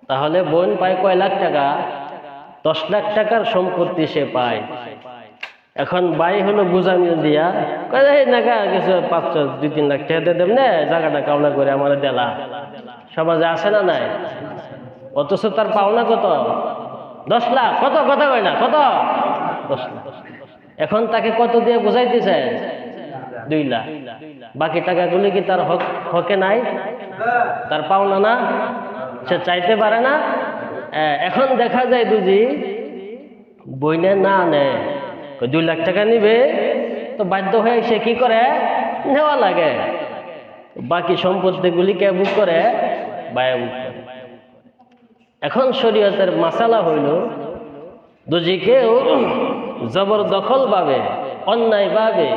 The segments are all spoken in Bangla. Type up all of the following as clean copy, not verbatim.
তাহলে বোন পায় কয় লাখ টাকা? 10 লাখ টাকার সম্পত্তি সে পায়। এখন ভাই হলো গুজামিল দিয়া কয় নাকা কিছু 2-3 লাখ টাকা দিয়ে দেব না, জায়গাটা কামনা করে আমার দেলা। সমাজে আছে না নাই? অথচ তার পাওনা কত? 10 লাখ। কত কথা কয় না, কত? 10 লাখ। এখন তাকে কত দিয়ে বুঝাইতেছে? 2 লাখ। বাকি টাকাগুলি কি তার হকে নাই? তার পাওনা না? সে চাইতে পারে না। এখন দেখা যায় দুজি বইনে না নেয়, 2 লাখ টাকা নিবে তো বাধ্য হয়ে সে কি করে? নেওয়া লাগে। বাকি সম্পত্তিগুলি কে বুক করে? বায়া বুক করে। এখন শরীয়তের মাসালা হইল যদি কেউ জবরদখল ভাবে, অন্যায় ভাবে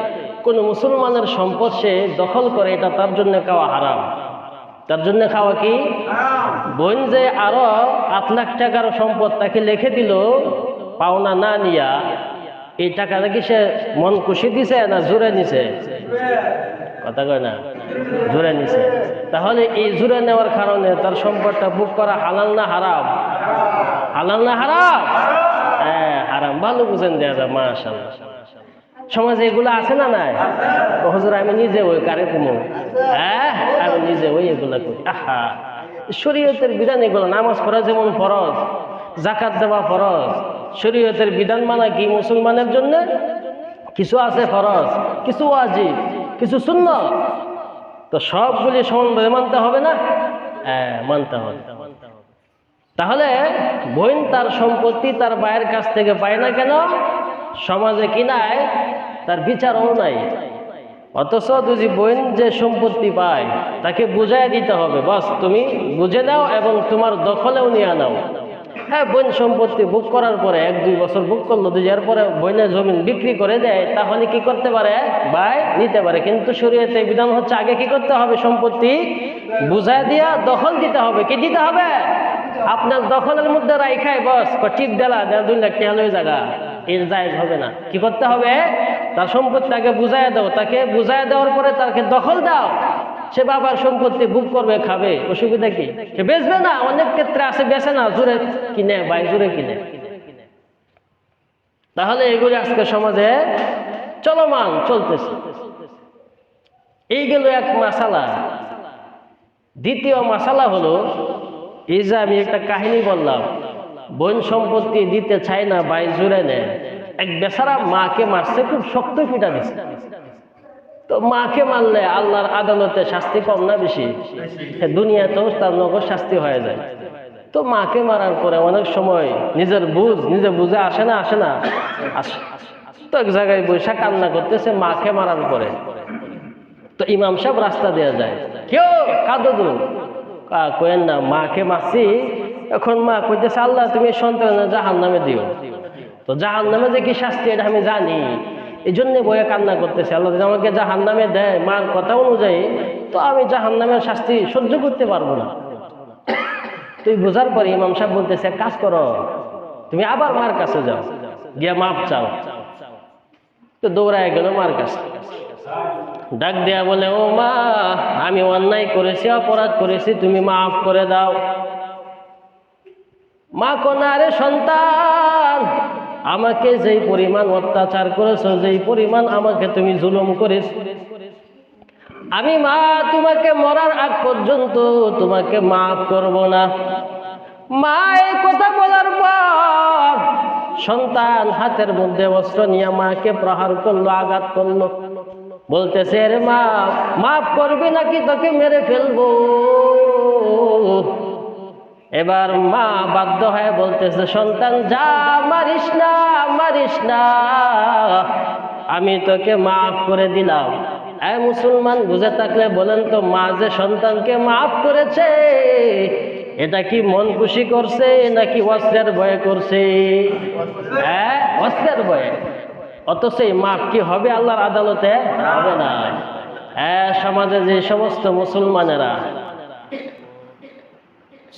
কোন মুসলমানের সম্পদ সে দখল করে, এটা তার জন্য খাওয়া হারাম। তার জন্য খাওয়া কি? বোন যে আরো 8 লাখ টাকার সম্পদ তাকে লিখে দিল পাওনা না নিয়া, এই টাকাটা কি সে মন খুশি দিছে না জোরে নিছে? কথা কয় না, জোরে নিছে। তাহলে এই জোরে নেওয়ার কারণে তার সম্পদটা বুক করা হালাল না হারাম? হালাল না হারাম? হ্যাঁ হারাম। ভালো বুঝেন দেয়া যায়, মাশাআল্লাহ। সমাজে এগুলো আছে না নাই? হুজুর আমি নিজে ওই কারে কমু, হ্যাঁ আমি নিজে ওই এগুলা করি। আহা, শরীয়তের বিধান এগুলো। নামাজ পড়া যেমন ফরজ, যাকাত দেওয়া ফরজ। শরীয়তের বিধান মানা কি মুসলমানের জন্য? কিছু আছে ফরজ, কিছু ওয়াজিব, কিছু সুন্নাত। তো সবগুলি সমানভাবে মানতে হবে না? হ্যাঁ মানতে হবে। তাহলে বোন তার সম্পত্তি তার ভাইয়ের কাছ থেকে পায় না কেন? সমাজে কি নাই? তার বিচারও নাই। অথচ যদি বোন যে সম্পত্তি পায় তাকে বুঝাই দিতে হবে, বাস তুমি বুঝে নাও এবং তোমার দখলেও নিয়ে নাও। হ্যাঁ বোন সম্পত্তি বুক করার পরে 1-2 বছর বুক করলো, 2 পরে বোনের জমিন বিক্রি করে দেয়, তাহলে কি করতে পারে? ভাই নিতে পারে। কিন্তু শরীয়তে বিধান হচ্ছে আগে কি করতে হবে? সম্পত্তি বুঝাই দিয়া দখল দিতে হবে। কি দিতে হবে? আপনার দখলের মধ্যে রাইখাই বস টিপ দেলা 2 লাখ টাকা লই জায়গা, এর জায়েজ হবে না। কি করতে হবে? তার সম্পত্তি তাকে বুঝাই দাও, তাকে বুঝাই দেওয়ার পরে তাকে দখল দাও। সে বাবার সম্পত্তি বুক করবে, খাবে, অসুবিধা কি? সে বেচবে না। অনেক ক্ষেত্রে আছে বেচে না, জোরে কিনে, ভাই জোরে কিনে। তাহলে এগুলি আজকে সমাজে চলমান চলতেছে। এই গেল এক মাসালা। দ্বিতীয় মাসালা হলো এই যে আমি একটা কাহিনী বললাম, বোন সম্পত্তি দিতে চায় না, ভাই জোরে নেয়। এক বেচারা মাকে মারছে, খুব শক্ত পিটা দিচ্ছে। তো মাকে মারলে আল্লাহর আদালতে শাস্তি কম না বেশি? দুনিয়াতেও তার নগদ শাস্তি হয়ে যায়। তো মাকে মারার পরে অনেক সময় নিজের নিজে বুঝে আসে না? আসে না? আসে। তো এক জায়গায় বৈশা কান্না করতেছে মাকে মারার পরে। তো ইমাম সাহেব রাস্তা দেওয়া যায়, কেউ কাঁদো দু কেন না, মাকে মারছি। এখন মা কইতেছে আল্লাহ তুমি সন্তানের জাহান্নামে দিও। তো জাহান্নামে যে কি শাস্তি এটা আমি জানি, এই জন্য বইয়ে কান্না করতেছে, আল্লাহ যদি আমাকে জাহান্নামে দেয় মার কথা অনুযায়ী, তো আমি জাহান্নামের শাস্তি সহ্য করতে পারবো না। তুই বোঝার পরে ইমাম সাহেব বলতেছে কাজ করো, তুমি আবার মার কাছে যাও, গিয়া মাপ চাও। তো দৌড়ায় গেল মার কাছে, ডাক দেয়া বলে ও মা আমি অন্যায় করেছি, অপরাধ করেছি, তুমি মাফ করে দাও। মা কোনা রে সন্তান, আমাকে যেই পরিমাণ অত্যাচার করেছো, যেই পরিমাণ আমাকে তুমি জুলুম করেছো, আমি মা তোমাকে মরার আগ পর্যন্ত তোমাকে মাফ করব না। মা এই কথা বলার পর সন্তান হাতের মধ্যে অস্ত্র নিয়ে মাকে প্রহার করলো, আঘাত করলো। বলতেছে রে মা মাফ করবি নাকি তোকে মেরে ফেলবো? এবার মা বাধ্য হয়ে বলতেছে সন্তান যা, মারিস না, মারিস না, আমি তোকে মাফ করে দিলাম। মুসলমান বুঝে থাকলে বলেন তো, মা যে সন্তানকে মাফ করেছে এটা কি মন খুশি করছে নাকি অস্ত্রের ভয়ে করছে? অস্ত্রের ভয়ে। অথচ এই মাফ কি হবে আল্লাহর আদালতে? হবে না। সমাজে যে সমস্ত মুসলমানেরা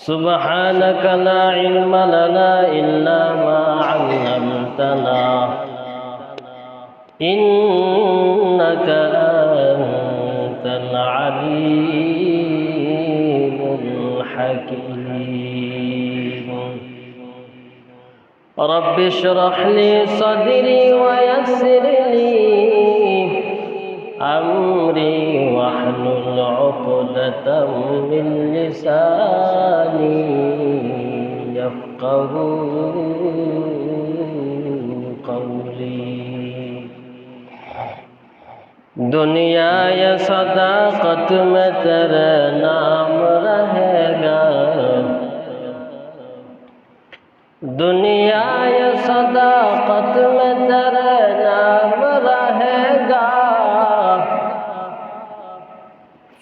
সুবহানাকা লা ইলমা লানা ইল্লা মা আল্লামতানা ইন্নাকা আনতাল আলিমুল হাকীম। رب اشرح لي صدري ويسر لي أمري واحلل عقدة من لساني يفقهوا قولي दुनिया ये सदाकत में तेरे नाम रहेगा दुनिया ये सदाकत में तेरे नाम रहेगा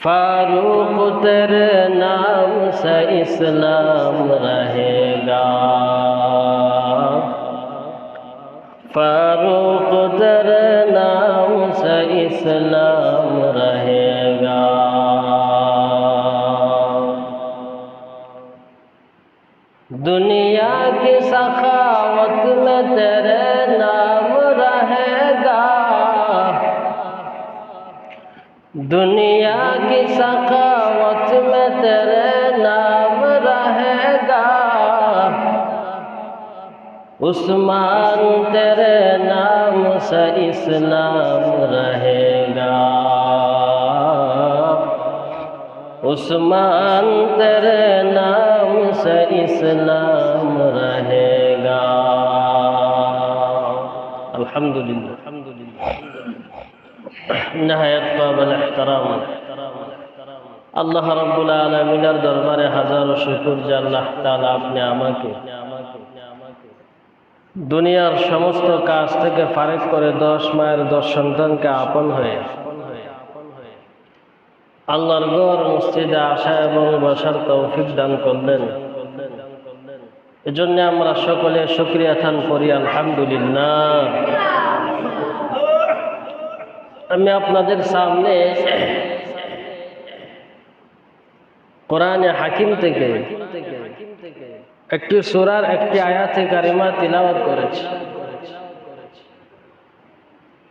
फारूक तेरे नाम से इस्लाम रहेगा फारूक तेरे नाम से इस्लाम रहेगा दुनिया की सखावत में तेरे नाम रहेगा दुनिया की सखावत में तेरे नाम रहेगा उस्मान तेरे नाम से इस्लाम रहेगा उस्मान तेरे नाम से इस्लाम रहेगा अल्हम्दुलिल्लाह नहायत काबिल एहतराम আল্লাহ রাব্বুল আলামিনের দরবারে হাজারো শুকর যে আল্লাহ তাআলা আপনি আমাকে দুনিয়ার সমস্ত কাজ থেকে ফারেক করে 10 মায়ের 10 সন্তানকে আপন হয়ে আল্লাহর ঘর মসজিদে আসা এবং বসার তৌফিক দান করলেন। এজন্য আমরা সকলে শুকরিয়া আদান করি আলহামদুলিল্লাহ। আমি আপনাদের সামনে কোরআনে হাকিম থেকে একটি সূরার একটি আয়াতে কারিমা তিলাওয়াত করেছি।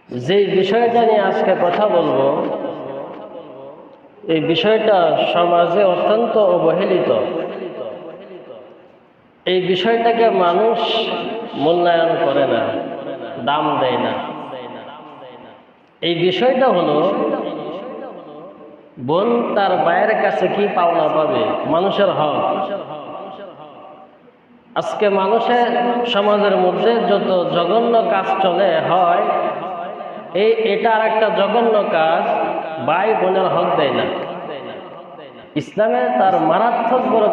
যে বিষয়টা নিয়ে আজকে কথা বলবো এই বিষয়টা সমাজে অত্যন্ত অবহেলিত। এই বিষয়টাকে মানুষ মূল্যায়ন করে না, দাম দেয় না। এই বিষয়টা হলো বোন তার ভাইয়ের কাছে কি পাওনা পাবে, মানুষের হক। আজকে মানুষের সমাজের মধ্যে যত জঘন্য কাজ চলে হয় এটা আর একটা জঘন্য কাজ, ভাই বোনের হক দেয় না। ইসলামে তার মারাত্মক বড়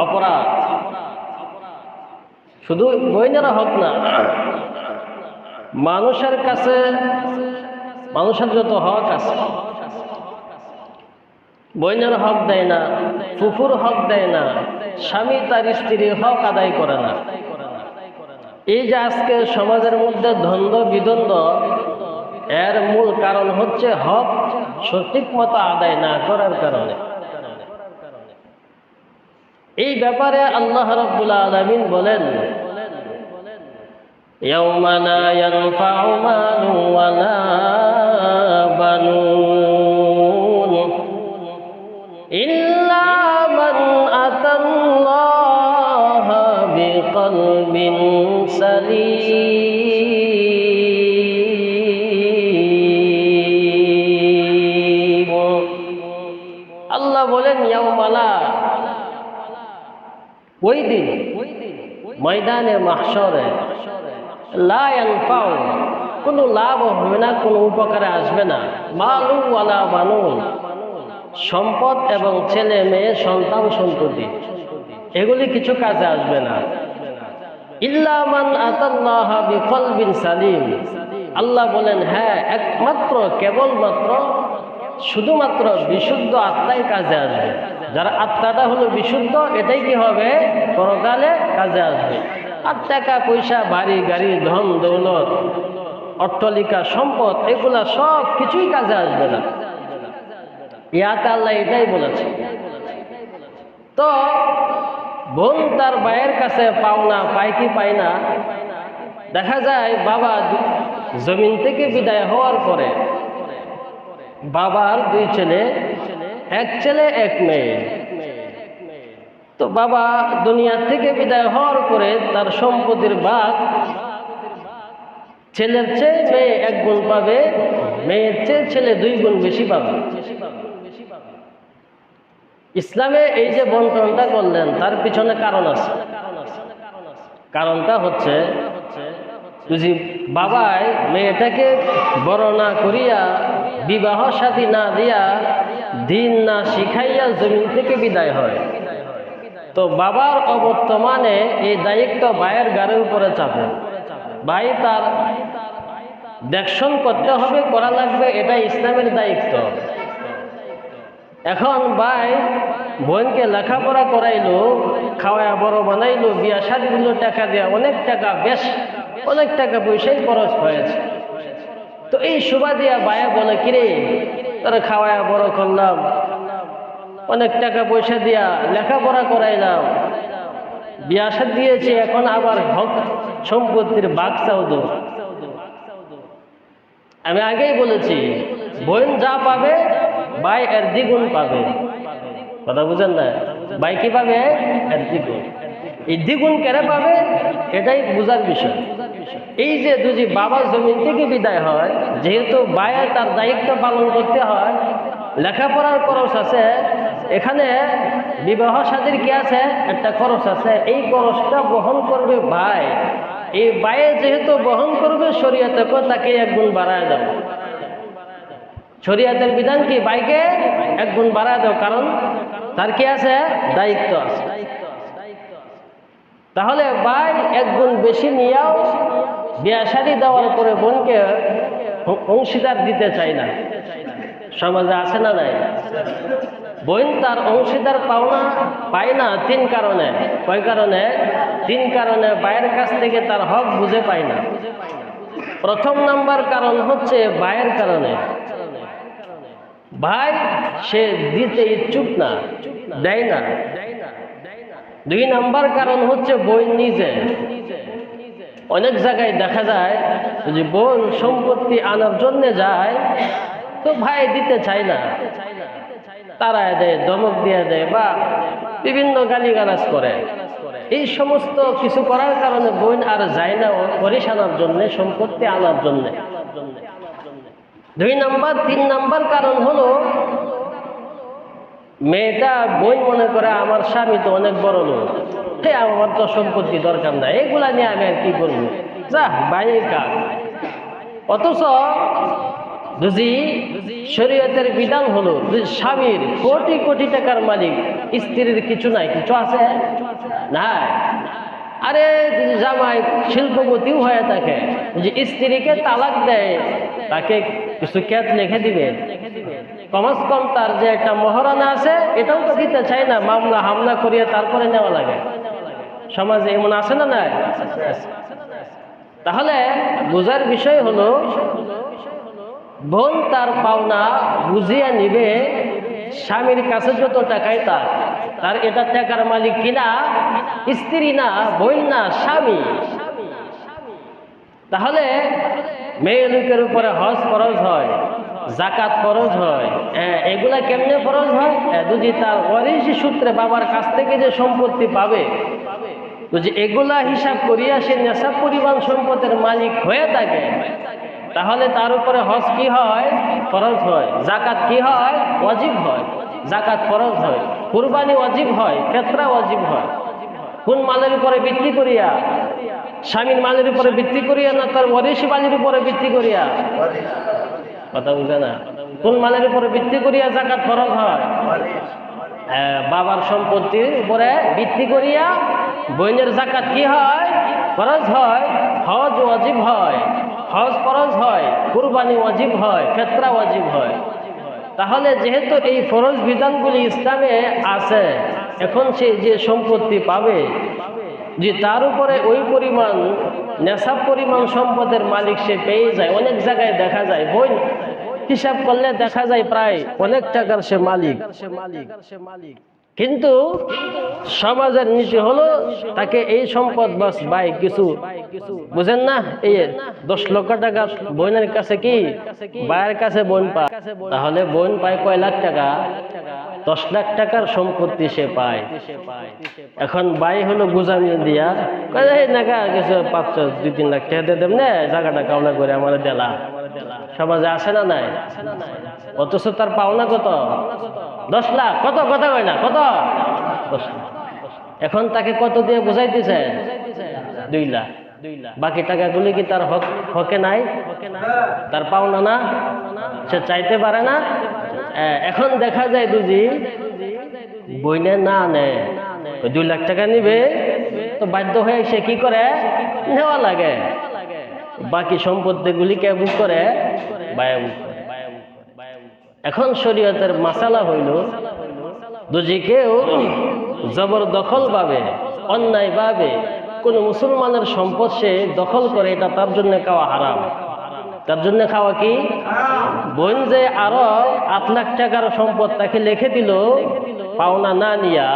অপরাধ। শুধু বোনের হক না, মানুষের কাছে মানুষের যত হক আছে বোনের হক দেয় না, ফুফুর হক দেয় না, স্বামী তার স্ত্রীর হক আদায় করে না। এই যে আজকে সমাজের মধ্যে দ্বন্দ্ব বিদ্বন্দ্ব, এর মূল কারণ হচ্ছে হক সঠিক মতো আদায় না করার কারণে। এই ব্যাপারে আল্লাহ রাব্বুল আলামিন বলেন, ইয়াউমা লা ইয়ানফাউ মালুন ওয়ালা বানুন ইল্লা মান আতাল্লাহা বিকলবিন সালিম। আল্লাহ বলেন ইয়াউমালা, ওই দিন ময়দানে মাহশরে লা ইয়ানফাউ, কোনো লাভ হবে না, কোনো উপকারে আসবে না। মালু ওয়ালা বানুন, সম্পদ এবং ছেলে মেয়ে সন্তান সন্ততি এগুলি কিছু কাজে আসবে না। ইল্লা মান আতাল্লাহা বিকলবিন সালিম, আল্লাহ বলেন হ্যাঁ, একমাত্র কেবলমাত্র শুধুমাত্র বিশুদ্ধ আত্মাই কাজে আসবে। যার আত্মাটা হলো বিশুদ্ধ, এটাই কি হবে, পরকালে কাজে আসবে। আর টাকা পয়সা, বাড়ি গাড়ি, ধন দৌলত, অট্টালিকা, সম্পদ, এগুলা সব কিছুই কাজে আসবে না। ইয়াতে আল্লাহ এটাই বলেছে। তো বোন তার ভাইয়ের কাছে পাওনা পায় কি পায় না, দেখা যায় বাবা জমিন থেকে বিদায় হওয়ার পরে বাবার দুই ছেলে, এক ছেলে এক মেয়ে, তো বাবা দুনিয়া থেকে বিদায় হওয়ার পরে তার সম্পত্তির ভাগ ছেলের চেয়ে মেয়ে 1 গুণ পাবে, মেয়ের চেয়ে ছেলে 2 গুণ বেশি পাবে। ইসলামে এই যে বন্টনটা করলেন তার পিছনে কারণ আছে। কারণটা হচ্ছে যদি বাবাই মেয়েটাকে বড় না করিয়া, বিবাহ শাদী না দিয়া, দিন না শিখাইয়া জমিন থেকে বিদায় হয়, তো বাবার অবর্তমানে এই দায়িত্ব ভাইয়ের গাড়ির উপরে চাপে। ভাই তার দেখশন করতে হবে, করা লাগবে, এটা ইসলামের দায়িত্ব। এখন ভাই বোনকে লেখাপড়া করাইলো, খাওয়া বড় বানাইলো, বিয়া শাদী দিল, টাকা দেওয়া, অনেক টাকা, বেশ অনেক টাকা পয়সাই খরচ হয়েছে। তো এই শোভা দিয়া ভাইয়া বলে, কিরে তারা খাওয়া বড় করলাম, অনেক টাকা পয়সা দিয়া লেখাপড়া করাইলাম, বিয়া শাদী দিয়েছে, এখন আবার হক সম্পত্তির ভাগ চাও দো। আমি আগেই বলেছি, বোন যা পাবে ভাই এর দ্বিগুণ পাবে। কথা বুঝেন না? ভাই কি পাবে? এর দ্বিগুণ। এই দ্বিগুণ কেন পাবে এটাই বোঝার বিষয়। এই যে যদি বাবা জমিন থেকে বিদায় হয়, যেহেতু ভাইয়ের তার দায়িত্ব পালন করতে হয়, লেখাপড়ার খরচ আছে, এখানে বিবাহ শাদীর কি আছে, একটা খরচ আছে, এই খরচটা বহন করবে ভাই। এই ভাইয়ে যেহেতু বহন করবে, শরীয়তে তাকে 1 গুণ বাড়ায় দাও। শরীয়তের বিধান কি? ভাইকে 1 গুণ বাড়ায় দাও, কারণ তার কি আছে? দায়িত্ব আছে। তাহলে ভাই 1 গুণ বেশি নিয়েও বিয়া শাদী দেওয়ার পরে বোনকে অংশীদার দিতে চায় না। সমাজে আছে না নাই? বোন তার অংশীদার পায় না 3 কারণে। কয় কারণে? 3 কারণে ভাইয়ের কাছ থেকে তার হক বুঝে পায় না। প্রথম নাম্বার কারণ হচ্ছে ভাইয়ের কারণে। ভাই সে দিতে ইচ্ছুক না, দেয় না। 2 নাম্বার কারণ হচ্ছে বোন নিজে। অনেক জায়গায় দেখা যায় যে বোন সম্পত্তি আনার জন্য যায়, তো ভাই দিতে চায় না, তাড়ায় দেয়, ধমক দিয়ে দেয়, বা বিভিন্ন গালিগালাজ করে। এই সমস্ত কিছু করার কারণে বোন আর যায় না ওয়ারিশ আনার জন্য, সম্পত্তি আনার জন্য। 2 নাম্বার 3 নাম্বার কারণ হলো মেয়েটা বোন মনে করে আমার স্বামী তো অনেক বড় লোক, আমার তো সম্পত্তি দরকার নাই, এগুলা নিয়ে আমি আর কি করবো, যা বাইরের কাজ। অথচ যদি শরীয়তের বিধান হলো স্বামীর কোটি কোটি টাকার মালিক, স্ত্রীর কিছু নাই, কিছু আছে না? আরে জামাই শিল্পপতিও হয়ে থাকে, যে স্ত্রীকে তালাক দেয় তাকে কিছু ক্যাদ লিখে দিবে, কমস কম তার যে একটা মহারণা আছে এটাও তো দিতে চায় না, মামলা হামলা করিয়ে তারপরে নেওয়া লাগে। সমাজে এমন আছে না নাই? তাহলে বোঝার বিষয় হলো বোন তার পাওনা বুঝিয়ে নিবে, স্বামীর কাছে যত টাকাই তার এটা টাকার মালিক কিনা স্ত্রী না, বোন না, স্বামী। তাহলে মেয়ে লোকের উপরে হজ ফরজ হয়, জাকাত ফরজ হয়। এগুলা কেমনে ফরজ হয়? যদি তার ওয়ারিশ সূত্রে বাবার কাছ থেকে যে সম্পত্তি পাবে, যদি এগুলা হিসাব করিয়া সে নেশাব পরিমাণ সম্পদের মালিক হয়ে থাকে, তাহলে তার উপরে হজ কি হয়? ফরজ হয়। জাকাত কি হয়? ওয়াজিব হয়। জাকাত ফরজ হয়, কুরবানি ওয়াজিব হয়, ফিতরা ওয়াজিব হয়। কোন মালের উপরে ভিত্তি করিয়া? স্বামীর মালের উপরে ভিত্তি করিয়া না তার ওয়ারিশ মালের উপরে ভিত্তি করিয়া? কথা বুঝে না? কোন মালের উপরে ভিত্তি করিয়া জাকাত ফরজ হয়? বাবার সম্পত্তির উপরে ভিত্তি করিয়া বোনের জাকাত কি হয়? ফরজ হয়। হজ ওয়াজিব হয়, হজ ফরজ হয়, কুরবানি ওয়াজিব হয়, ফিতরা ওয়াজিব হয়। তাহলে যেহেতু এই ফরজ বিধানগুলি ইসলামে আছে, এখন সে যে সম্পত্তি পাবে, যে তার উপরে ওই পরিমাণ নেশাব পরিমাণ সম্পদের মালিক সে পেয়ে যায়। অনেক জায়গায় দেখা যায় বোন হিসাব করলে দেখা যায় প্রায় অনেক টাকার সে মালিক। কিন্তু সমাজের নীতি হলো তাকে এই সম্পদ বাস ভাই কিছু বুঝেন না, এই 10 লক্ষ টাকা বোনের কাছে কি ভাইয়ের কাছে বোন পায়, তাহলে বোন পায় কয় লাখ টাকা? 10 লাখ টাকার সম্পত্তি সে পায়। এখন ভাই হলো গুজামি দিয়া নাকা কিছু 2-3 লাখ টাকা দিয়ে দেব না, জায়গাটা কামনা করে আমার দেলা। সমাজে আসে না নাই? অথচ তার পাওনা কত? 10 লাখ। কত কথা কয় না, কত? 10 লাখ। এখন তাকে কত দিয়ে বুঝাইতেছে? 2 লাখ। বাকি টাকাগুলি কি তার হকে নাই? তার পাওনা না? সে চাইতে পারে না। এখন দেখা যায় দুজি বইনে না নেয়, 2 লাখ টাকা নিবে তো বাধ্য হয়ে সে কি করে? নেওয়া লাগে। বাকি সম্পত্তিগুলি কে বুক করে? বায়া বুক করে। এখন শরীয়তের মাসালা হইল যদি কেউ জবরদখল ভাবে অন্যায় ভাবে কোন মুসলমানের সম্পদ সে দখল করে, এটা তার জন্য খাওয়া হারাম। তার জন্য খাওয়া কি? বোন যে আরো 8 লাখ টাকার সম্পদ তাকে লিখে দিল পাওনা না নিয়া,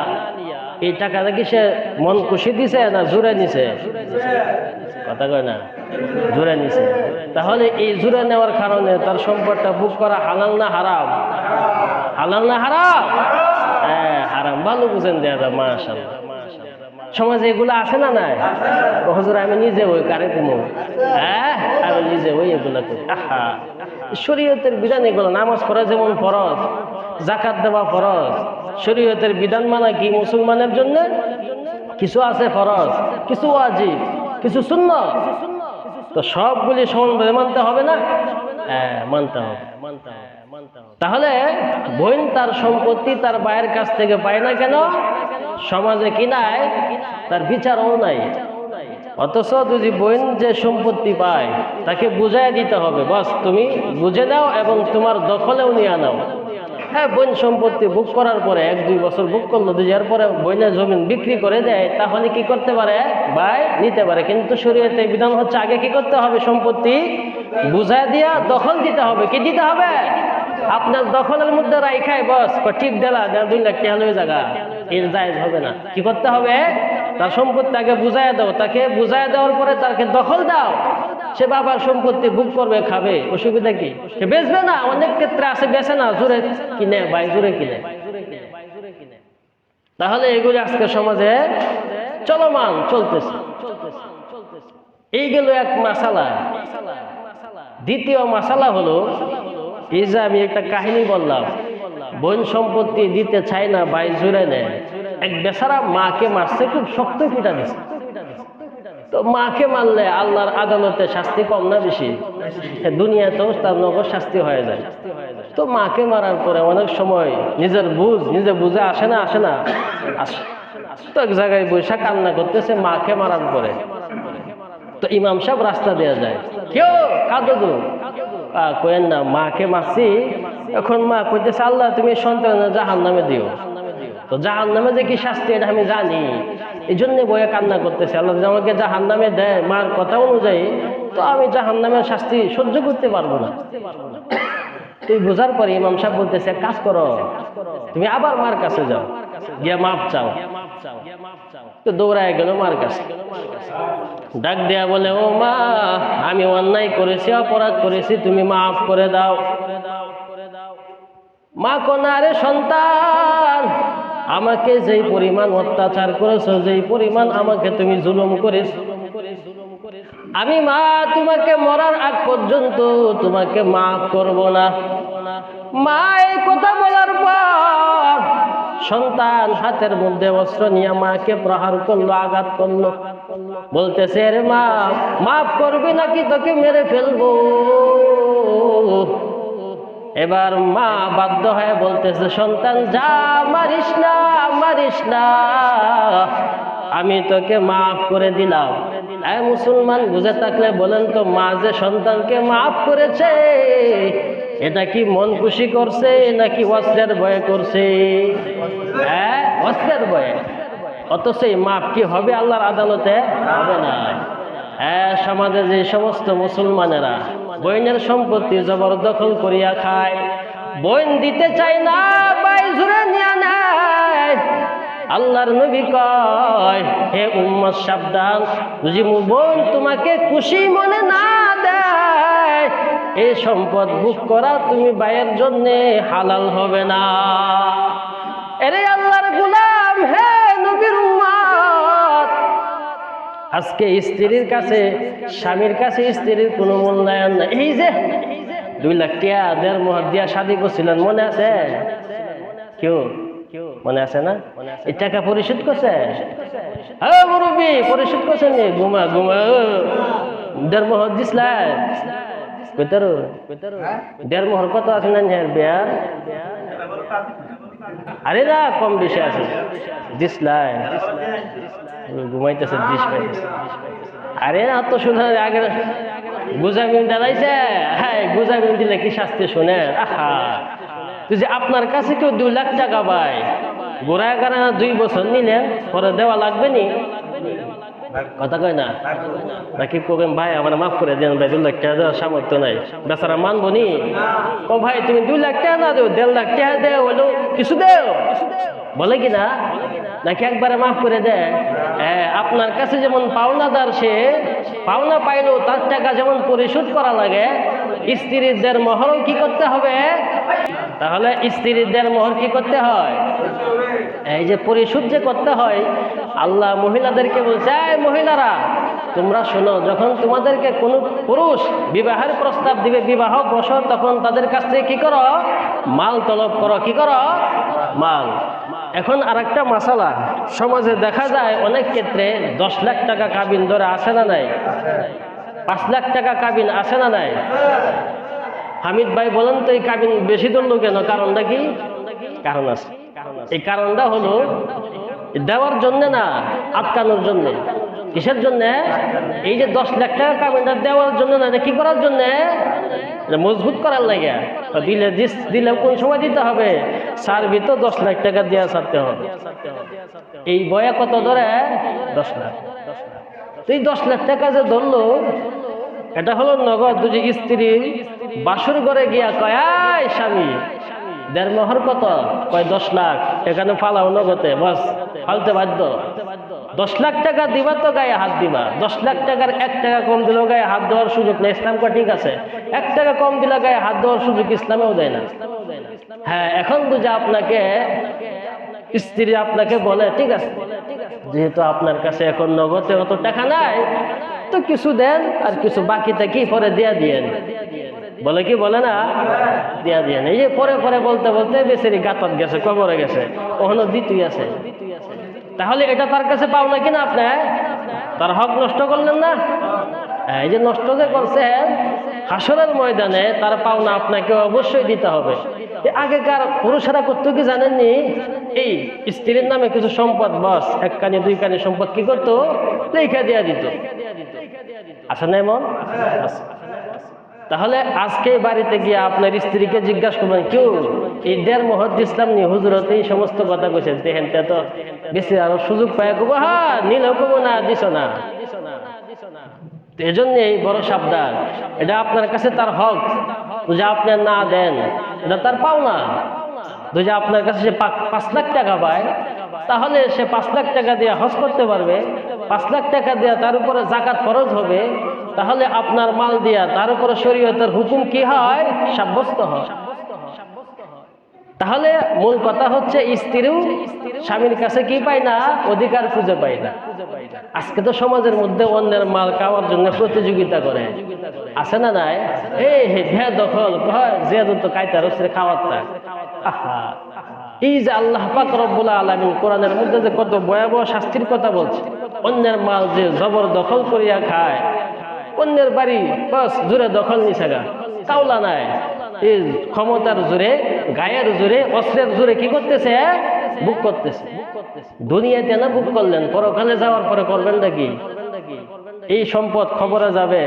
এই টাকাটা কি সে মন খুশি দিছে না জোরে নিছে? কথা কয় না, জোরে নিছে। তাহলে এই জোরে নেওয়ার কারণে তার সম্পদটা বুক করা হালাল না হারাম? হালাল না হারাম? হারাম। ভালো বুঝেন দেয়া যায়, মাশাআল্লাহ। সমাজে এগুলো আছে না নাই? হুজুর আমি নিজে ওই কারে তুমি আমি নিজে ওই এগুলা করি। শরীয়তের বিধান এগুলো। নামাজ পড়া যেমন ফরজ, যাকাত দেওয়া ফরজ। শরীয়তের বিধান মানা কি মুসলমানের জন্য? কিছু আছে ফরজ, কিছু ওয়াজিব, কিছু সুন্নাত। তো সবগুলি সমানভাবে মানতে হবে না? মানতে হবে। তাহলে বোন তার সম্পত্তি তার ভাইয়ের কাছ থেকে পায় না কেন? সমাজে কি নাই? তার বিচারও নাই। অথচ যদি বোন যে সম্পত্তি পায় তাকে বুঝাই দিতে হবে, বস তুমি বুঝে নাও এবং তোমার দখলেও নিয়ে নাও। হ্যাঁ, বোন সম্পত্তি বুক করার পরে 1-2 বছর বুক করলো, এর পরে বোনের জমিন বিক্রি করে দেয়, তাহলে কি করতে পারে? ভাই নিতে পারে। কিন্তু শরীয়তে বিধান হচ্ছে আগে কি করতে হবে? সম্পত্তি বুঝাই দিয়া দখল দিতে হবে। কি দিতে হবে? আপনার দখলের মধ্যে রাইখাই বস ঠিক দিলা 2 লাখ টাকা হয়ে জায়গা, এর জায়েজ হবে না। কি করতে হবে? তার সম্পত্তি আগে বুঝাইয়া দাও, তাকে বুঝাইয়া দেওয়ার পরে তাকে দখল দাও। সে বাবার সম্পত্তি বুক করবে, খাবে, অসুবিধা কি? সে বেচবে না। অনেক ক্ষেত্রে আছে বেচে না, জোরে কিনে, ভাই জোরে কিনে। তাহলে এগুলি আজকে সমাজে চলমান চলতেছে। এই গেল এক মাসালা। দ্বিতীয় মাসালা হলো এই যে আমি একটা কাহিনী বললাম, বোন সম্পত্তি দিতে চায় না, ভাই জুড়ে নেয়। এক বেচারা মাকে মারছে, খুব শক্ত পিটা দিছে। তো মাকে মারলে আল্লাহর আদালতে শাস্তি কম না বেশি? দুনিয়াতেও তার নগদ শাস্তি হয়ে যায়। তো মাকে মারার পরে অনেক সময় নিজে বুঝে আসে না আসে? তো এক জায়গায় বৈশা কান্না করতেছে মাকে মারার পরে। তো ইমাম সাহেব রাস্তা দেওয়া যায়, কেউ কাঁদো গো, কয়েন না, মাকে মারছি। এখন মা কইতেছে আল্লাহ তুমি সন্তানের জাহান্নামে দিও। তো জাহান্নামে যে কি শাস্তি এটা আমি জানি, এই জন্য বইয়ে কান্না করতেছে। আল্লাহ যদি আমাকে জাহান্নামে দেয় মার কথা অনুযায়ী, তো আমি জাহান্নামের শাস্তি সহ্য করতে পারবো না। তুই বোঝার পরে ইমাম সাহেব বলতেছে কাজ করো, তুমি আবার মার কাছে যাও, গিয়ে মাপ চাও। তো দৌড়ায় গেল মার কাছে, ডাক দেয়া বলে ও মা, আমি অন্যায় করেছি, অপরাধ করেছি, তুমি মাফ করে দাও। মা কোনারে সন্তান, আমাকে যেই পরিমাণ অত্যাচার করেছো, যেই পরিমাণ আমাকে তুমি জুলুম করেছো, আমি মা তোমাকে মরার আগ পর্যন্ত তোমাকে মাফ করব না। মা এই কথা বলার পর সন্তান হাতের মধ্যে অস্ত্র নিয়ে মাকে প্রহার করলো, আঘাত করলো। বলতেছে রে মা, মাফ করবি নাকি তোকে মেরে ফেলবো? এবার মা বাধ্য হয়ে বলতেছে সন্তান যা, মারিস না, মারিস না, আমি তোকে মাফ করে দিলাম। মুসলমান বুঝে থাকলে বলেন তো, মা যে সন্তানকে মাফ করেছে এটা কি মন খুশি করছে নাকি অস্ত্রের ভয়ে করছে? অস্ত্রের ভয়ে। অথচ এই মাফ কি হবে আল্লাহর আদালতে? হবে না। সমাজে যে সমস্ত মুসলমানেরা বইনের সম্পত্তি জবরদখল করিয়া খায়, বোন দিতে চায় না, ভাই জুড়ে নিয়ে নেয়, আল্লাহর নবী কয়, হে উম্মত সাবধান, যদি বোন তোমাকে খুশি মনে না দেয়, এই সম্পদ ভোগ করা তুমি ভাইয়ের জন্য হালাল হবে না। এরে আল্লাহর গোলাম, হে নবীর উম্মত, আজকে স্ত্রীর কাছে, স্বামীর কাছে স্ত্রীর কোনো মূল্যায়ন নাই। এই যে 2 লাখ টাকা 1.5 মোহর দিয়া শাদী করছিলেন, মনে আছে? কেউ মনে আছে না? এই টাকা পরিশোধ করছে? হ্যাঁ মুরব্বী, পরিশোধ করছেন? ঘুমা 1.5 মোহর দিসলাই? কইতারো 1.5 মোহর কত আছে না বিয়ার? আরে না, কম বেশি আছে। দিসলাই ঘুমাইতেছে, দিস পাইতেছে। আরে না তো শুনে আগে গুজামিন দাঁড়াইছে। হ্যাঁ, গুজামিন দিলে কি শাস্তি শুনে? আহা, তুই যে আপনার কাছে কেউ 2 লাখ টাকা পায়, গোড়ায় গাড়া 2 বছর নিলে পরে দেওয়া লাগবে নি? কথা কয় না নাকি? কোকেন ভাই আমার মাফ করে দেন ভাই, 2 লাখ টাকা দেওয়ার সামর্থ্য নাই, বেচারা মানবো নি? ও ভাই তুমি 2 লাখ টাকা না দেও, 1.5 লাখ টাকা দেও, হলো কিছু দেও, বলে কি না? নাকি একবারে মাফ করে দেয়? আপনার কাছে যেমন পাওনাদার, সে পাওনা পাইলেও তার টাকা যেমন পরিশোধ করা লাগে, স্ত্রীদের মোহরও কি করতে হবে? তাহলে স্ত্রীদের মোহর কি করতে হয়? এই যে পরিশোধ যে করতে হয়, আল্লাহ মহিলাদেরকে বলছে, এই মহিলারা তোমরা শোনো, যখন তোমাদেরকে কোনো পুরুষ বিবাহের প্রস্তাব দিবে, বিবাহ বসর, তখন তাদের কাছ থেকে কি করো? মাল তলব করো। কি করো? মাল। এখন আরেকটা মাসালা, সমাজে দেখা যায় অনেক ক্ষেত্রে 10 লাখ টাকা কাবিন ধরে আসে না নাই? 5 লাখ টাকা কাবিন আসে না নাই? হামিদ ভাই বলেন তো, এই কাবিন বেশি ধরলো কেন? কারণটা কি? কারণ আছে। এই কারণটা হলো দেওয়ার জন্য না, আটকানোর জন্য। কিসের জন্য? এই যে 10 লাখ টাকা কাবিনটা দেওয়ার জন্য না, এটা কি করার জন্য? মজবুত করার লাগে। দিলে কোন সময় দিতে হবে? সার্বি তো 10 লাখ টাকা দেওয়া ছাড়তে হবে। এই বয়া কত ধরে? 10 লাখ। এই 10 লাখ টাকা যে ধরলো, এটা হলো নগদ। দুজি স্ত্রী বাসর ঘরে গিয়া কয়, আয় স্বামী, 1.5 মোহর কত? কয় 10 লাখ। এখানে ফালাও নগদে, বাস ফালতে বাধ্য। 10 লাখ টাকা দিবা তো গায়ে হাত দিবা। 10 লাখ টাকার 1 টাকা কম দিলেও গায়ে হাত দেওয়ার সুযোগ নেই। ইসলাম কয় ঠিক আছে, 1 টাকা কম দিলে গায়ে হাত দেওয়ার সুযোগ ইসলামেও দেয় না। হ্যাঁ, এখন বুঝে আপনাকে স্ত্রী আপনাকে বলে, ঠিক আছে, যেহেতু আপনার কাছে এখন নগদে অত টাকা নাই, তো কিছু দেন, আর কিছু বাকিতে কি পরে দিয়া দিয়েন। বলে কি? বলে না? দিয়া দিয়েন। এই যে পরে পরে বলতে বলতে বেচারি গাতাত গেছে, কবরে গেছে, ওখানে দিতুই আছে। তাহলে এটা তার কাছে পাওনা কিনা? আপনি তার হক নষ্ট করলেন না? এই যে নষ্ট যে করছেন, হাসরের ময়দানে তার পাওনা আপনাকে অবশ্যই দিতে হবে। আগেকার পুরুষেরা করতো কি জানেননি? এই স্ত্রীর নামে কিছু সম্পদ, বস 1 কানি 2 কানি সম্পদ কি করতো? লেখা দিয়া দিত। আছে না এমন? তাহলে আজকে বাড়িতে গিয়ে আপনার স্ত্রীকে জিজ্ঞাসা করবেন, কেউ এই 1.5 মোহর দিসলাম নি হুজুরতে এই সমস্ত কথা কইছেন, দেখেন তো বেশি আরো সুযোগ পায় কব, হ্যাঁ নিলেও কব না, দিছ না। এজন্যই বড় সাবধান। এটা আপনার কাছে তার হক, যদি আপনি না দেন এটা তার পাওনা। যদি আপনার কাছে সে 5 লাখ টাকা পায়, তাহলে সে 5 লাখ টাকা দিয়ে হজ করতে পারবে। 5 লাখ টাকা দিয়ে তার উপরে জাকাত ফরজ হবে। তাহলে আপনার মাল দিয়া তার উপরে শরীয়তের হুকুম কি হয়? সাব্যস্ত হয়। তাহলে মূল কথা হচ্ছে, স্ত্রীও স্বামীর কাছে কি পায় না? অধিকার খুঁজে পায় না। আজকে তো সমাজের মধ্যে অন্যের মাল খাওয়ার জন্য প্রতিযোগিতা করে, আছে না নাই? দখল যে তো কায়তার হচ্ছে খাওয়ারটা। এই যে আল্লাহ পাক রব্বুল আলামিন কোরআনের মধ্যে যে কত ভয়াবহ শাস্তির কথা বলছে, অন্যের মাল যে জবরদখল করিয়া খায়, অন্যের বাড়ি বাস জোরে দখল নিছে গা, কাউলা নাই, এই ক্ষমতার জোরে, গায়ের জোরে, অস্ত্রের জোরে কি করতেছে? বুক করতেছে। দুনিয়াতে না বুক করলেন, পরকালে যাওয়ার পরে করবেন নাকি? এই সম্পদ খবরে যাবে,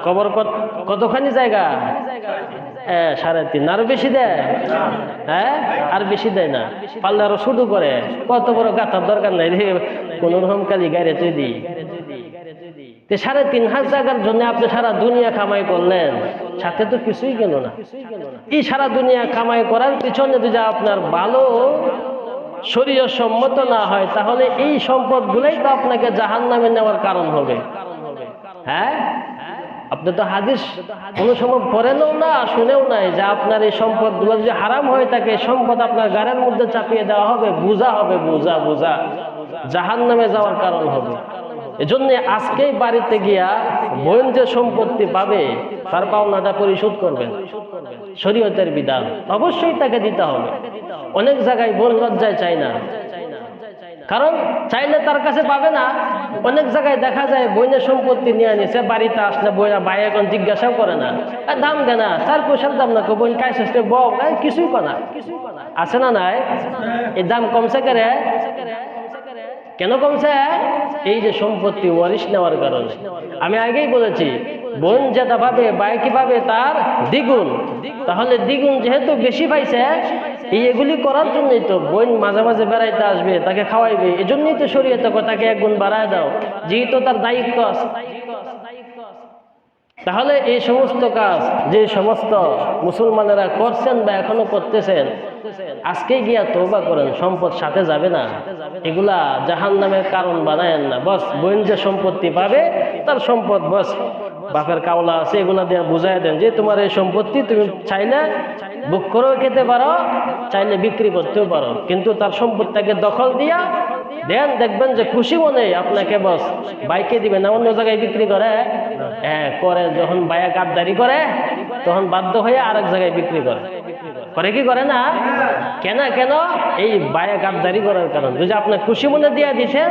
কবর কতখানি জায়গা? 3.5, আরো বেশি দেয়? হ্যাঁ, আর বেশি দেয় না, পাল্লা আরো শুরু করে। কত বড় গাথার দরকার নাই, কোন রকম কালি গাড়ি তুই দিই। 3,500 টাকার জন্য আপনি সারা দুনিয়া কামাই করলেন, সাথে তো কিছুই গেল না। এই সারা দুনিয়া কামাই করার পিছনে যদি আপনার ভালো শরীয় সম্মত না হয়, তাহলে এই সম্পদগুলোই তো আপনাকে জাহান্নামে নেওয়ার কারণ হবে। হ্যাঁ, আপনি তো হাদিস কোনো সময় পড়েনও না, শুনেও নাই যে আপনার এই সম্পদগুলো যদি হারাম হয়ে থাকে, সম্পদ আপনার গাড়ির মধ্যে চাপিয়ে দেওয়া হবে, বোঝা হবে, বোঝা বোঝা জাহান্নামে যাওয়ার কারণ হবে। এজন্য আজকেই বাড়িতে গিয়া বোন যে সম্পত্তি পাবে তার পাওনাটা পরিশোধ করবেন। শরীয়তের বিধান, অবশ্যই তাকে দিতে হবে। অনেক জায়গায় বোন লজ্জায় চায় না, কারণ চাইলে তার কাছে পাবে না। অনেক জায়গায় দেখা যায় বোনের সম্পত্তি নিয়ে নিছে, বাড়িতে আসলে বইরা ভাই এখন জিজ্ঞাসাও করে না, দাম দেনা 4 পয়সার দাম না, বোন কাছে কিছুই কনা আছে না নাই। এই দাম কমছে করে, কেন কমছে? এই যে সম্পত্তি ওয়ারিশ নেওয়ার কারণে। আমি আগেই বলেছি, বোন যেটা পাবে ভাই কি পাবে তার দ্বিগুণ। তাহলে দ্বিগুণ যেহেতু বেশি পাইছে, এগুলি করার জন্যই তো বোন মাঝে মাঝে বেড়াইতে আসবে, তাকে খাওয়াইবে। এজন্যই তো শরীয়তে তাকে 1 গুণ বাড়ায় দাও, যেহেতু তার দায়িত্ব আছে। তাহলে এই সমস্ত কাজ যে সমস্ত মুসলমানেরা করছেন বা এখনো করতেছেন, আজকে গিয়া তওবা করেন, সম্পদ সাথে যাবে না। এগুলা জাহান্নামের কারণ বানায়েন না। বস বোন যে সম্পত্তি পাবে তার সম্পদ বস বাপের কাওলা আছে, এগুলা দিয়ে বুঝাই দেন যে তোমার এই সম্পত্তি তুমি চাইলে বুক করেও খেতে পারো, চাইলে বিক্রি করতেও পারো, কিন্তু তার সম্পত্তিটাকে দখল দিয়া দেন, দেখবেন যে খুশি মনে আপনাকে বস বাইকে দিবে না, অন্য জায়গায় বিক্রি করে। হ্যাঁ করে, যখন বায়া গাদ্দারি করে তখন বাধ্য হয়ে আরেক জায়গায় বিক্রি করে। করে কি করে না? কেন কেন? এই বায়া গাদ্দারি করার কারণে। যদি আপনার খুশি মনে দিয়ে দিছে,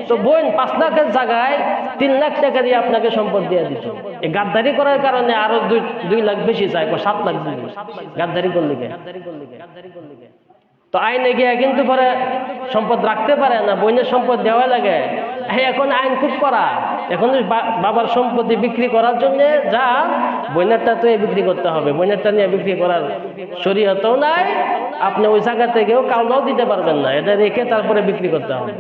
তো বোন 5 লাখের জায়গায় 3 লাখ টাকা দিয়ে আপনাকে সম্পদ দিয়ে দিত। এই গাদ্দারি করার কারণে আরো 2 লাখ বেশি চায়, 7 লাখ দিবে গাদ্দারি করলে। তো আইনে গিয়ে কিন্তু পরে সম্পদ রাখতে পারে না, বোনের সম্পদ দেওয়া লাগে। এখন আইন খুব করা, এখন বাবার সম্পত্তি বিক্রি করার জন্য যা বোনেরটা তো বিক্রি করতে হবে, বোনেরটা নিয়ে বিক্রি করার শরীয়তও নাই। আপনি ওই জায়গা থেকেও কাউনাও দিতে পারবেন না, এটা রেখে তারপরে বিক্রি করতে হবে।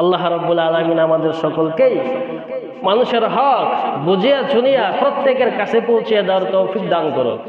আল্লাহ রাব্বুল আলামিন আমাদের সকলকেই মানুষের হক বুঝিয়া শুনিয়া প্রত্যেকের কাছে পৌঁছে দেওয়ার তৌফিক দান করুক।